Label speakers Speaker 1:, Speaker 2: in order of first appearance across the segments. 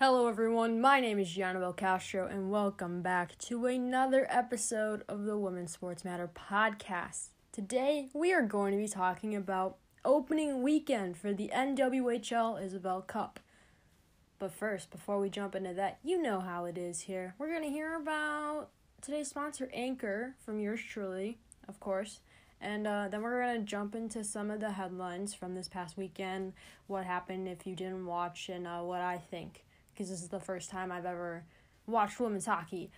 Speaker 1: Hello everyone, my name is Annabelle Castro and welcome back to another episode of the Women's Sports Matter podcast. Today we are going to be talking about opening weekend for the NWHL Isabel Cup. But first, before we jump into that, you know how it is here. We're going to hear about today's sponsor, Anchor, from yours truly, of course. And then we're going to jump into some of the headlines from this past weekend, what happened if you didn't watch, and what I think. Because this is the first time I've ever watched women's hockey,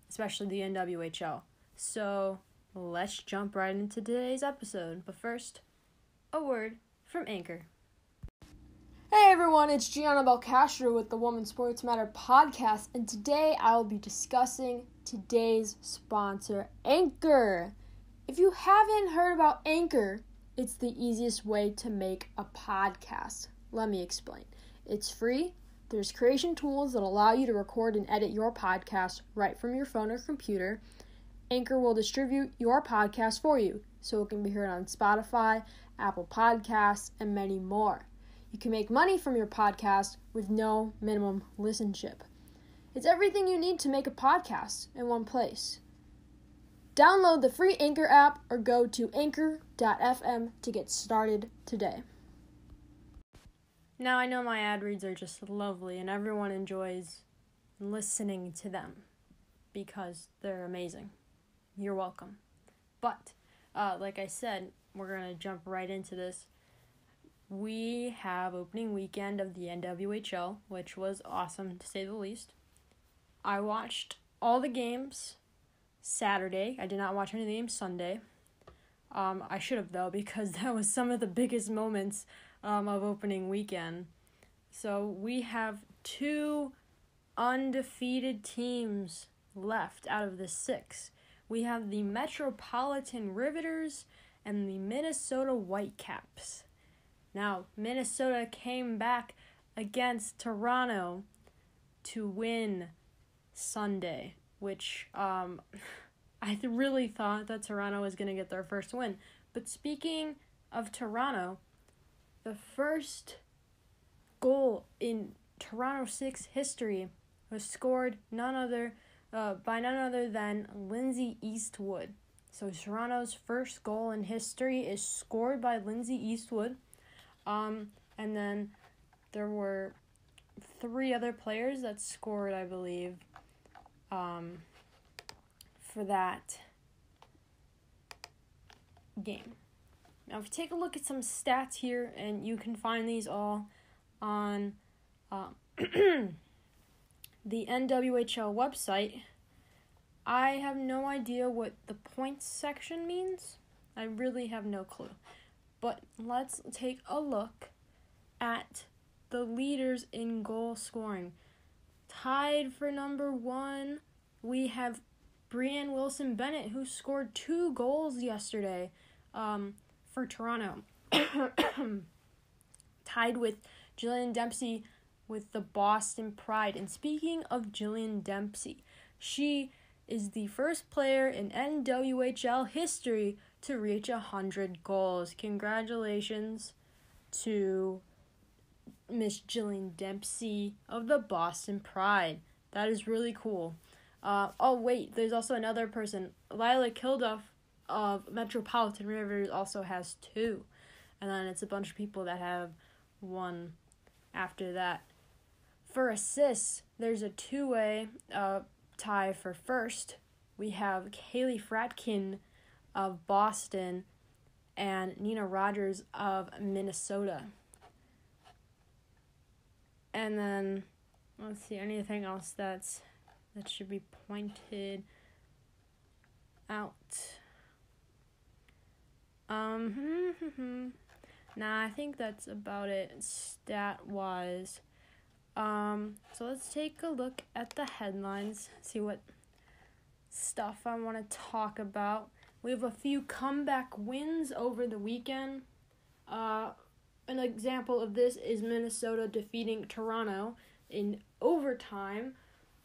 Speaker 1: especially the NWHL. So let's jump right into today's episode. But first, a word from Anchor. Hey everyone, it's Gianna Belcastro with the Women's Sports Matter podcast, and today I will be discussing today's sponsor, Anchor. If you haven't heard about Anchor, it's the easiest way to make a podcast. Let me explain. It's free. There's creation tools that allow you to record and edit your podcast right from your phone or computer. Anchor will distribute your podcast for you, so it can be heard on Spotify, Apple Podcasts, and many more. You can make money from your podcast with no minimum listenership. It's everything you need to make a podcast in one place. Download the free Anchor app or go to anchor.fm to get started today. Now, I know my ad reads are just lovely and everyone enjoys listening to them because they're amazing. You're welcome. But, like I said, we're going to jump right into this. We have opening weekend of the NWHL, which was awesome to say the least. I watched all the games Saturday. I did not watch any of the games Sunday. I should have, though, because that was some of the biggest moments of opening weekend. So we have 2 undefeated teams left out of the 6. We have the Metropolitan Riveters and the Minnesota Whitecaps. Now, Minnesota came back against Toronto to win Sunday, which I really thought that Toronto was going to get their first win. But speaking of Toronto, the first goal in Toronto 6 history was scored by none other than Lindsay Eastwood. So Toronto's first goal in history is scored by Lindsay Eastwood. And then there were 3 other players that scored, I believe, for that game. Now, if you take a look at some stats here, and you can find these all on the NWHL website, I have no idea what the points section means. I really have no clue. But let's take a look at the leaders in goal scoring. Tied for number 1, we have Brianne Wilson-Bennett, who scored 2 goals yesterday for Toronto. Tied with Jillian Dempsey with the Boston Pride. And speaking of Jillian Dempsey, she is the first player in NWHL history to reach 100 goals. Congratulations to Miss Jillian Dempsey of the Boston Pride. That is really cool. There's also another person. Lila Kilduff of Metropolitan Rivers also has 2. And then it's a bunch of people that have 1 after that. For assists, there's a 2-way tie for first. We have Kaylee Fratkin of Boston and Nina Rogers of Minnesota. And then, let's see, anything else that should be pointed out. Nah, I think that's about it stat-wise. So let's take a look at the headlines, see what stuff I want to talk about. We have a few comeback wins over the weekend. An example of this is Minnesota defeating Toronto in overtime,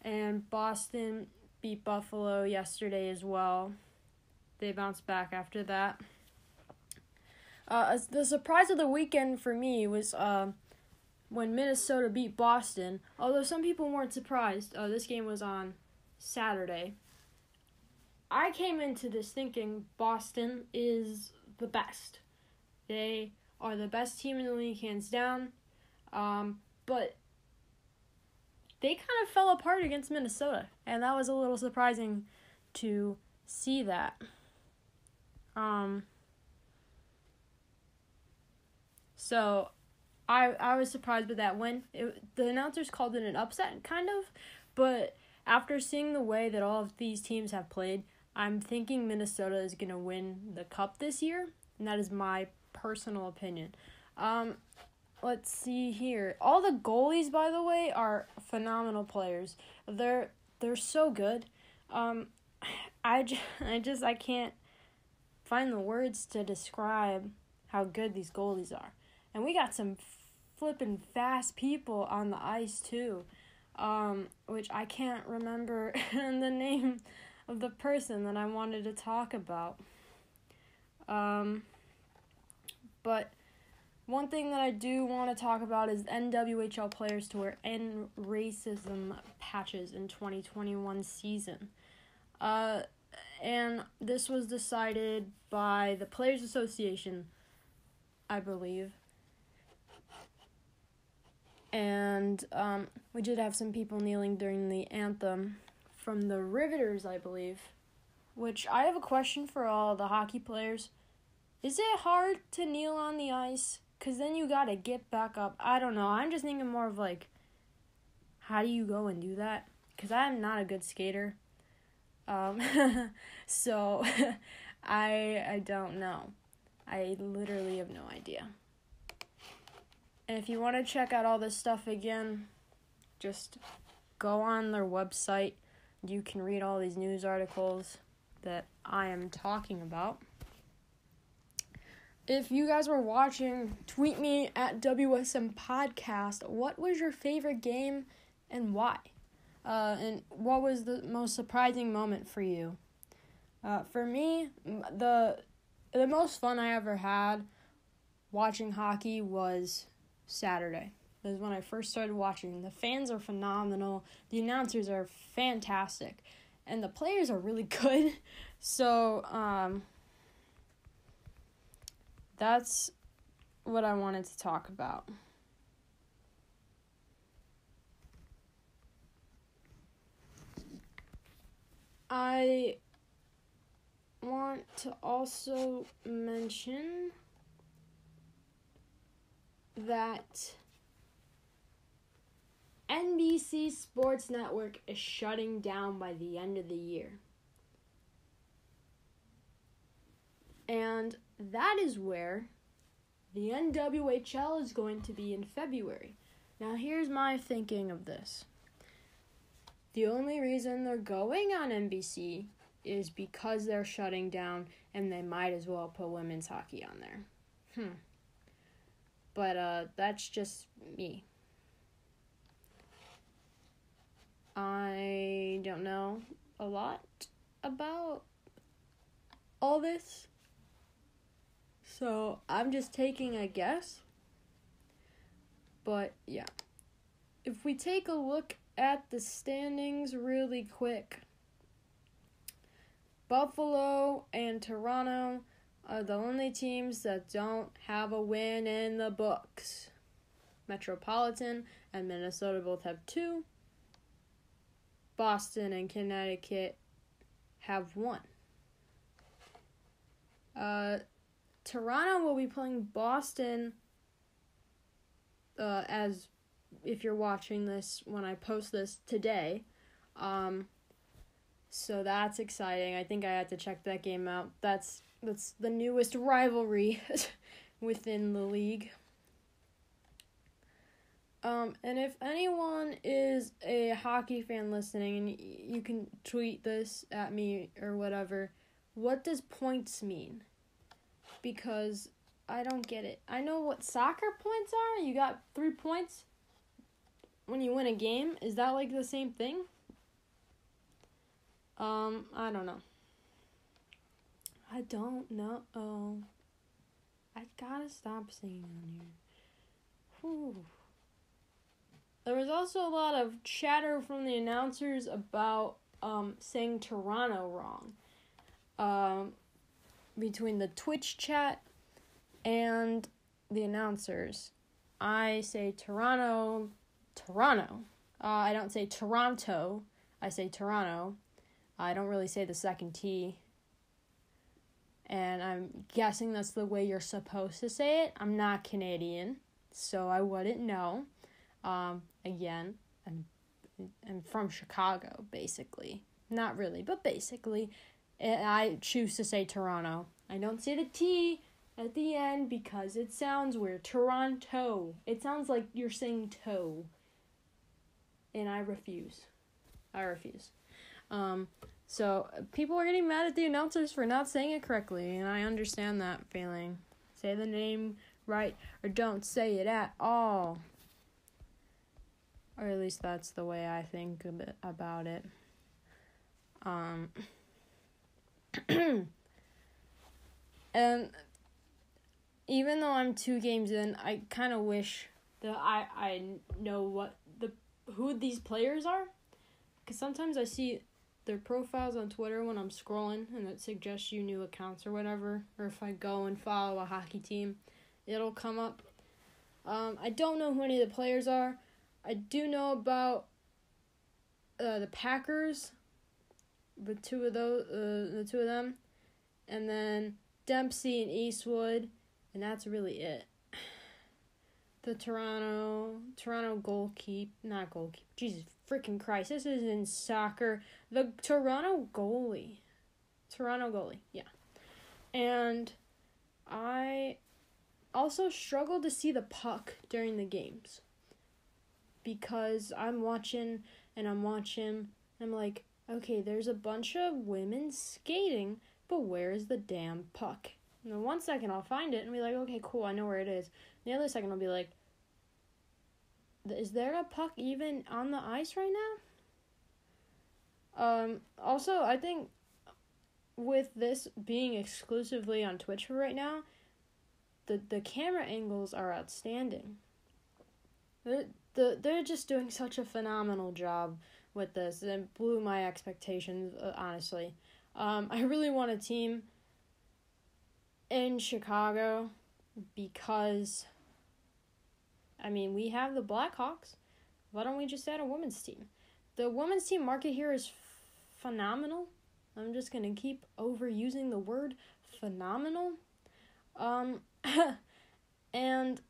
Speaker 1: and Boston beat Buffalo yesterday as well. They bounced back after that. The surprise of the weekend for me was when Minnesota beat Boston, although some people weren't surprised, this game was on Saturday. I came into this thinking Boston is the best. They are the best team in the league, hands down. But they kind of fell apart against Minnesota, and that was a little surprising to see that. So I was surprised with that win. The announcers called it an upset, kind of, but after seeing the way that all of these teams have played, I'm thinking Minnesota is going to win the cup this year, and that is my personal opinion. Let's see here. All the goalies, by the way, are phenomenal players. They're so good. I can't find the words to describe how good these goalies are. And we got some flippin' fast people on the ice too, which I can't remember the name of the person that I wanted to talk about. But one thing that I do want to talk about is NWHL players to wear end racism patches in 2021 season. And this was decided by the Players Association, I believe. And we did have some people kneeling during the anthem from the Riveters, I believe. Which I have a question for all the hockey players. Is it hard to kneel on the ice? Because then you got to get back up. I don't know. I'm just thinking more of like, how do you go and do that? Because I'm not a good skater. So I don't know. I literally have no idea. And if you want to check out all this stuff again, just go on their website. You can read all these news articles that I am talking about. If you guys were watching, tweet me at WSM Podcast. What was your favorite game and why? And what was the most surprising moment for you? For me, the most fun I ever had watching hockey was Saturday. That was when I first started watching. The fans are phenomenal. The announcers are fantastic. And the players are really good. So, that's what I wanted to talk about. I want to also mention that NBC Sports Network is shutting down by the end of the year. And that is where the NWHL is going to be in February. Now, here's my thinking of this. The only reason they're going on NBC is because they're shutting down, and they might as well put women's hockey on there. But that's just me. I don't know a lot about all this, so I'm just taking a guess. But yeah, if we take a look at the standings really quick, Buffalo and Toronto are the only teams that don't have a win in the books. Metropolitan and Minnesota both have 2. Boston and Connecticut have 1. Toronto will be playing Boston as if you're watching this when I post this today. So that's exciting. I think I had to check that game out. That's the newest rivalry within the league. And if anyone is a hockey fan listening, and you can tweet this at me or whatever, what does points mean? Because I don't get it. I know what soccer points are. You got 3 points when you win a game. Is that like the same thing? I don't know. I don't know. Oh, I gotta stop saying on here. Whew. there was also a lot of chatter from the announcers about saying Toronto wrong. Between the Twitch chat and the announcers, I say Toronto. I don't say Toronto. I say Toronto. I don't really say the second T. And I'm guessing that's the way you're supposed to say it. I'm not Canadian, so I wouldn't know. Again, I'm from Chicago, basically. Not really, but basically. And I choose to say Toronto. I don't say the T at the end because it sounds weird. Toronto. It sounds like you're saying toe. And I refuse. So people are getting mad at the announcers for not saying it correctly, and I understand that feeling. Say the name right or don't say it at all. Or at least that's the way I think about it. And even though I'm 2 games in, I kind of wish that I know who these players are. Because sometimes I see their profiles on Twitter when I'm scrolling, and it suggests you new accounts or whatever. Or if I go and follow a hockey team, it'll come up. I don't know who any of the players are. I do know about the Packers, the two of them, and then Dempsey and Eastwood, and that's really it. The Toronto not goalkeeper. Jesus freaking Christ, this is in soccer. The Toronto goalie, yeah. And I also struggle to see the puck during the games. Because I'm watching, I'm like, okay, there's a bunch of women skating, but where's the damn puck? And then 1 second I'll find it and be like, okay, cool, I know where it is. And the other second I'll be like, is there a puck even on the ice right now? Also, I think with this being exclusively on Twitch for right now, the camera angles are outstanding. They're just doing such a phenomenal job with this. It blew my expectations, honestly. I really want a team in Chicago because, we have the Blackhawks. Why don't we just add a women's team? The women's team market here is phenomenal. I'm just going to keep overusing the word phenomenal. And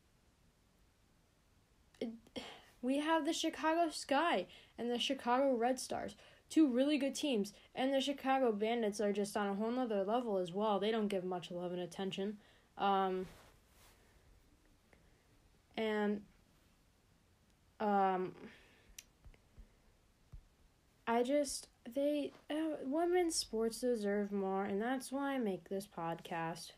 Speaker 1: we have the Chicago Sky and the Chicago Red Stars, 2 really good teams, and the Chicago Bandits are just on a whole nother level as well. They don't give much love and attention. Women's sports deserve more, and that's why I make this podcast.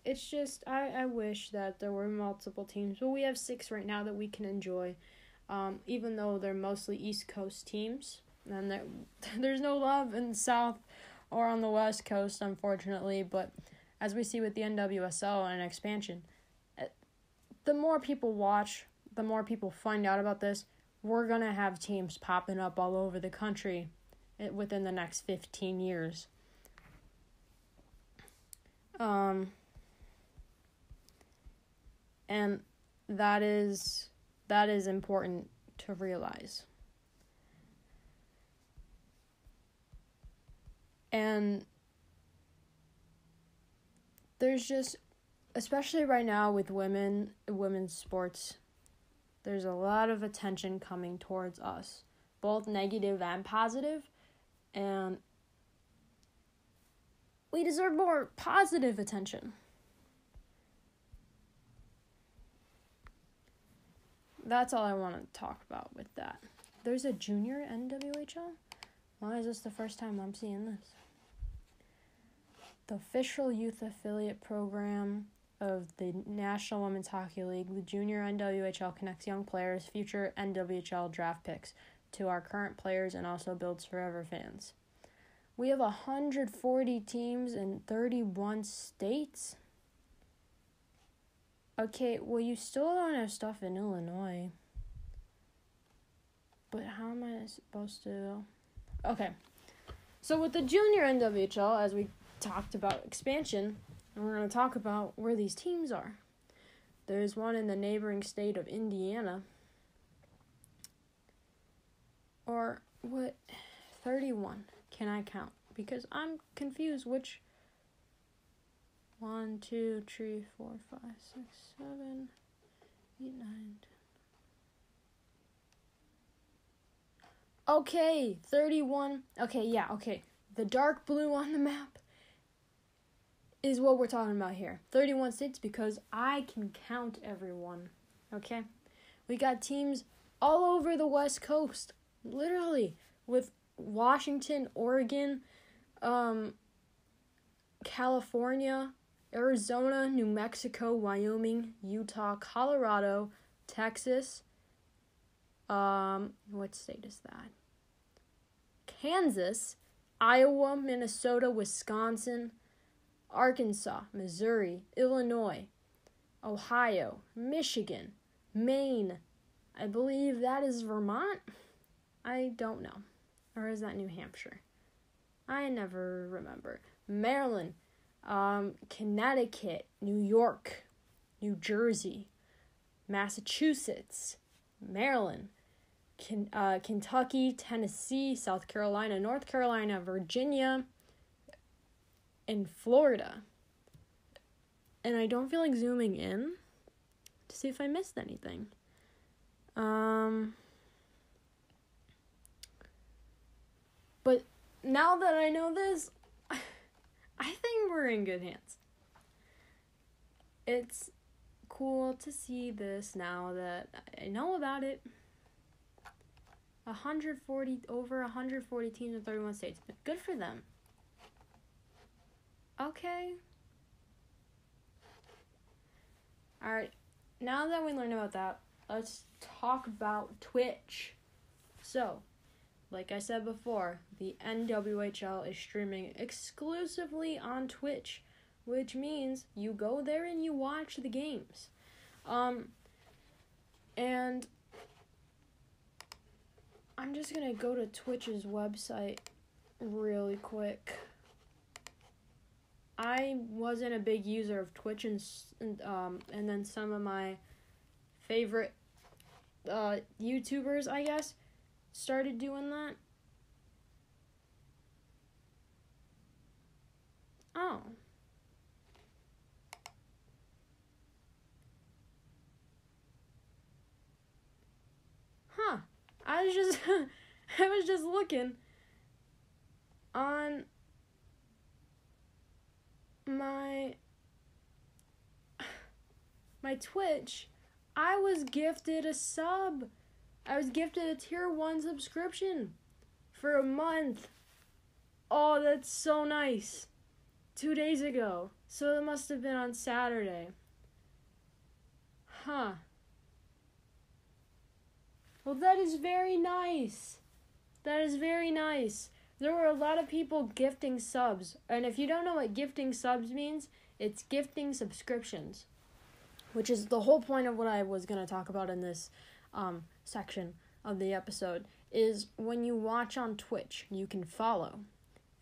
Speaker 1: It's just, I wish that there were multiple teams, but we have 6 right now that we can enjoy, even though they're mostly East Coast teams, and there's no love in the South or on the West Coast, unfortunately, but as we see with the NWSL and expansion, the more people watch, the more people find out about this, we're going to have teams popping up all over the country within the next 15 years. And that is important to realize. And there's just, especially right now with women's sports, there's a lot of attention coming towards us, both negative and positive, and we deserve more positive attention. That's all I want to talk about with that. There's a junior NWHL? Why is this the first time I'm seeing this? The official youth affiliate program of the National Women's Hockey League, the Junior NWHL connects young players, future NWHL draft picks, to our current players and also builds forever fans. We have 140 teams in 31 states. Okay, well, you still don't have stuff in Illinois. But how am I supposed to... Okay. So with the junior NWHL, as we talked about expansion, and we're going to talk about where these teams are. There's one in the neighboring state of Indiana. Or what? 31. Can I count? Because I'm confused which... 1, 2, 3, 4, 5, 6, 7, 8, 9, 10. Okay, 31. Okay, yeah, okay. The dark blue on the map is what we're talking about here. 31 states because I can count everyone. Okay? We got teams all over the West Coast. Literally. With Washington, Oregon, California, Arizona, New Mexico, Wyoming, Utah, Colorado, Texas. What state is that? Kansas, Iowa, Minnesota, Wisconsin, Arkansas, Missouri, Illinois, Ohio, Michigan, Maine. I believe that is Vermont. I don't know. Or is that New Hampshire? I never remember. Maryland, Connecticut, New York, New Jersey, Massachusetts, Maryland, Kentucky, Tennessee, South Carolina, North Carolina, Virginia, and Florida. And I don't feel like zooming in to see if I missed anything. But now that I know this, I think we're in good hands. It's cool to see this now that I know about it. Over 140 teams in 31 states. But good for them. Okay. Alright. Now that we learned about that, let's talk about Twitch. So, like I said before, the NWHL is streaming exclusively on Twitch, which means you go there and you watch the games. And I'm just going to go to Twitch's website really quick. I wasn't a big user of Twitch, and then some of my favorite YouTubers, I guess, started doing that. Oh. Huh. I was just looking on my Twitch. I was gifted a sub. I was gifted a tier 1 subscription for a month. Oh, that's so nice. 2 days ago. So it must have been on Saturday. Huh. Well, that is very nice. That is very nice. There were a lot of people gifting subs. And if you don't know what gifting subs means, it's gifting subscriptions. Which is the whole point of what I was going to talk about in this section of the episode. Is when you watch on Twitch, you can follow.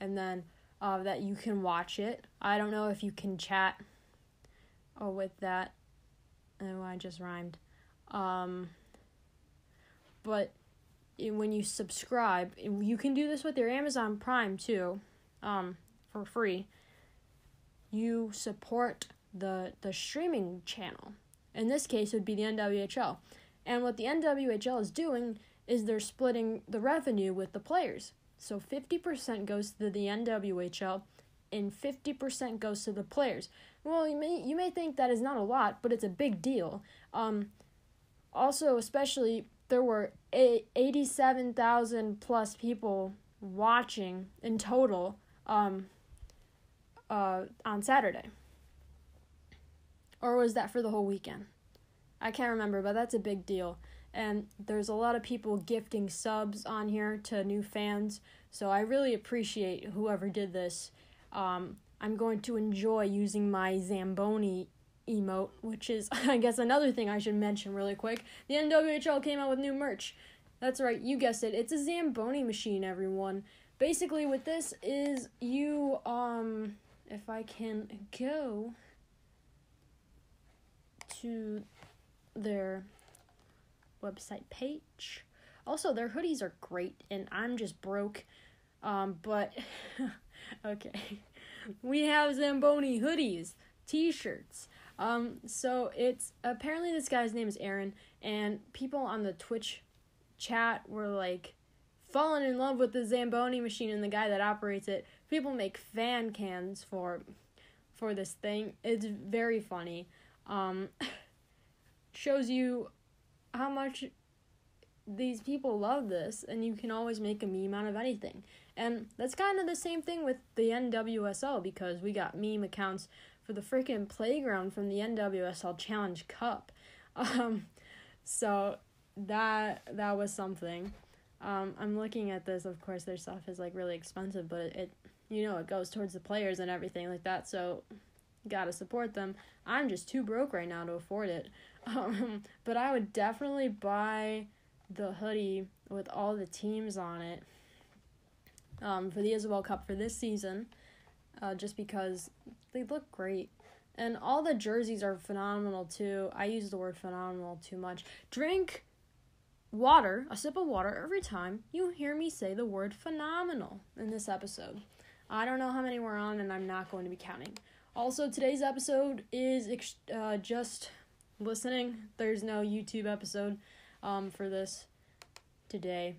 Speaker 1: And then that you can watch it. I don't know if you can chat. Oh, with that. Oh, I just rhymed. But when you subscribe, you can do this with your Amazon Prime too, for free. You support the streaming channel. In this case, it would be the NWHL. And what the NWHL is doing is they're splitting the revenue with the players. So 50% goes to the NWHL and 50% goes to the players. Well, you may think that is not a lot, but it's a big deal. Also, especially, there were 87,000 plus people watching in total on Saturday. Or was that for the whole weekend? I can't remember, but that's a big deal. And there's a lot of people gifting subs on here to new fans. So I really appreciate whoever did this. I'm going to enjoy using my Zamboni emote, which is, I guess, another thing I should mention really quick. The NWHL came out with new merch. That's right, you guessed it. It's a Zamboni machine, everyone. Basically, what this is, you, if I can go to their website page. Also, their hoodies are great, and I'm just broke. But, okay. We have Zamboni hoodies, t-shirts. So it's, apparently this guy's name is Aaron, and people on the Twitch chat were, like, falling in love with the Zamboni machine and the guy that operates it. People make fan cams for this thing. It's very funny. Shows you how much these people love this, and you can always make a meme out of anything. And that's kind of the same thing with the NWSL, because we got meme accounts for the freaking playground from the NWSL Challenge Cup. So that was something. I'm looking at this. Of course, their stuff is like really expensive, but it goes towards the players and everything like that. So gotta support them. I'm just too broke right now to afford it. But I would definitely buy the hoodie with all the teams on it for the Isabel Cup for this season, just because they look great. And all the jerseys are phenomenal too. I use the word phenomenal too much. Drink water, a sip of water, every time you hear me say the word phenomenal in this episode. I don't know how many we're on, and I'm not going to be counting. Also, today's episode is just listening. There's no YouTube episode for this today.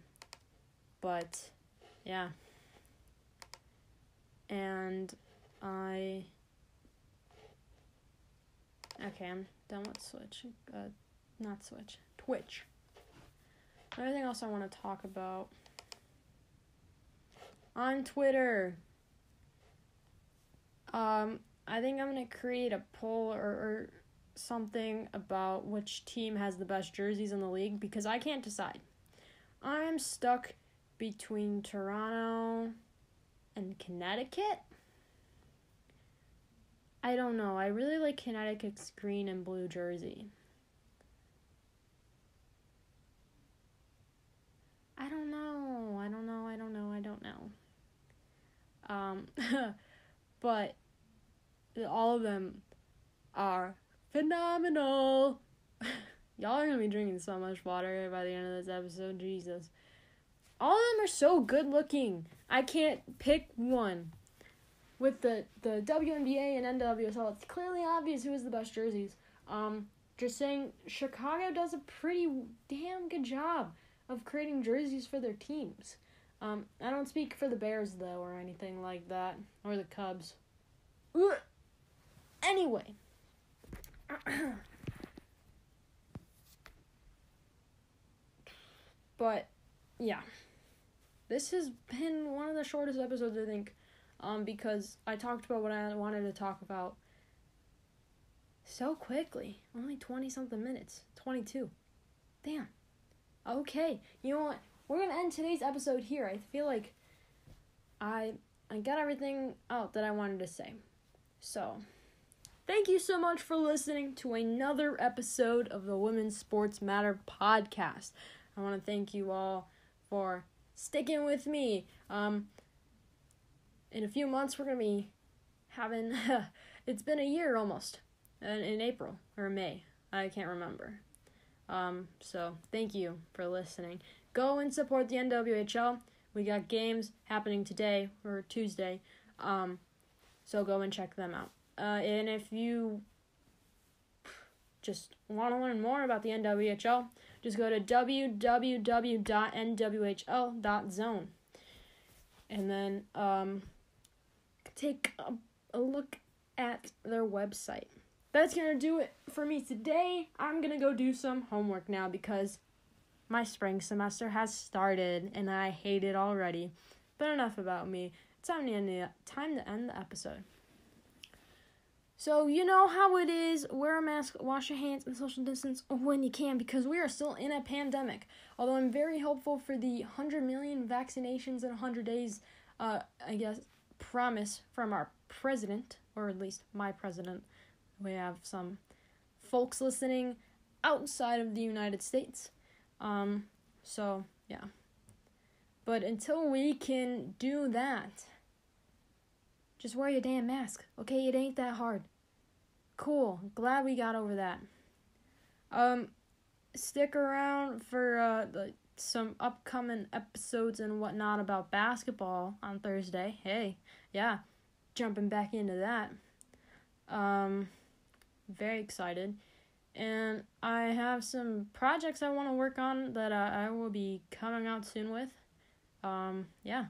Speaker 1: But, yeah. And okay, I'm done with Twitch. Anything else I want to talk about? On Twitter, I think I'm going to create a poll or something about which team has the best jerseys in the league, because I can't decide. I'm stuck between Toronto and Connecticut. I don't know. I really like Connecticut's green and blue jersey. I don't know. But all of them are phenomenal. Y'all are going to be drinking so much water by the end of this episode. Jesus. All of them are so good looking. I can't pick one. With the WNBA and NWSL, it's clearly obvious who has the best jerseys. Just saying, Chicago does a pretty damn good job of creating jerseys for their teams. I don't speak for the Bears, though, or anything like that. Or the Cubs. Ugh. Anyway. But, yeah. This has been one of the shortest episodes, I think. Because I talked about what I wanted to talk about so quickly. Only 20-something minutes. 22. Damn. Okay. You know what? We're going to end today's episode here. I feel like I got everything out that I wanted to say. So, thank you so much for listening to another episode of the Women's Sports Matter podcast. I want to thank you all for sticking with me. In a few months, we're going to be having, it's been a year almost, in April or May. I can't remember. So thank you for listening. Go and support the NWHL. We got games happening today or Tuesday. So go and check them out. And if you just want to learn more about the NWHL, just go to www.nwhl.zone. And then take a look at their website. That's going to do it for me today. I'm going to go do some homework now because my spring semester has started and I hate it already. But enough about me. It's time to end the episode. So you know how it is. Wear a mask, wash your hands, and social distance when you can, because we are still in a pandemic. Although I'm very hopeful for the 100 million vaccinations in 100 days, promise from our president, or at least my president, We have some folks listening outside of the United States. So, yeah. But until we can do that, just wear your damn mask, okay? It ain't that hard. Cool. Glad we got over that. Stick around for some upcoming episodes and whatnot about basketball on Thursday. Hey, yeah, jumping back into that. Very excited. And I have some projects I want to work on that I will be coming out soon with. Yeah.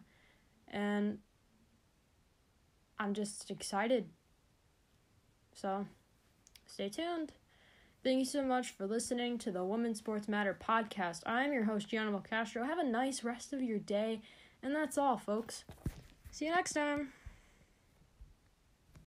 Speaker 1: And I'm just excited. So, stay tuned. Thank you so much for listening to the Women's Sports Matter podcast. I'm your host, Gianna Castro. Have a nice rest of your day. And that's all, folks. See you next time.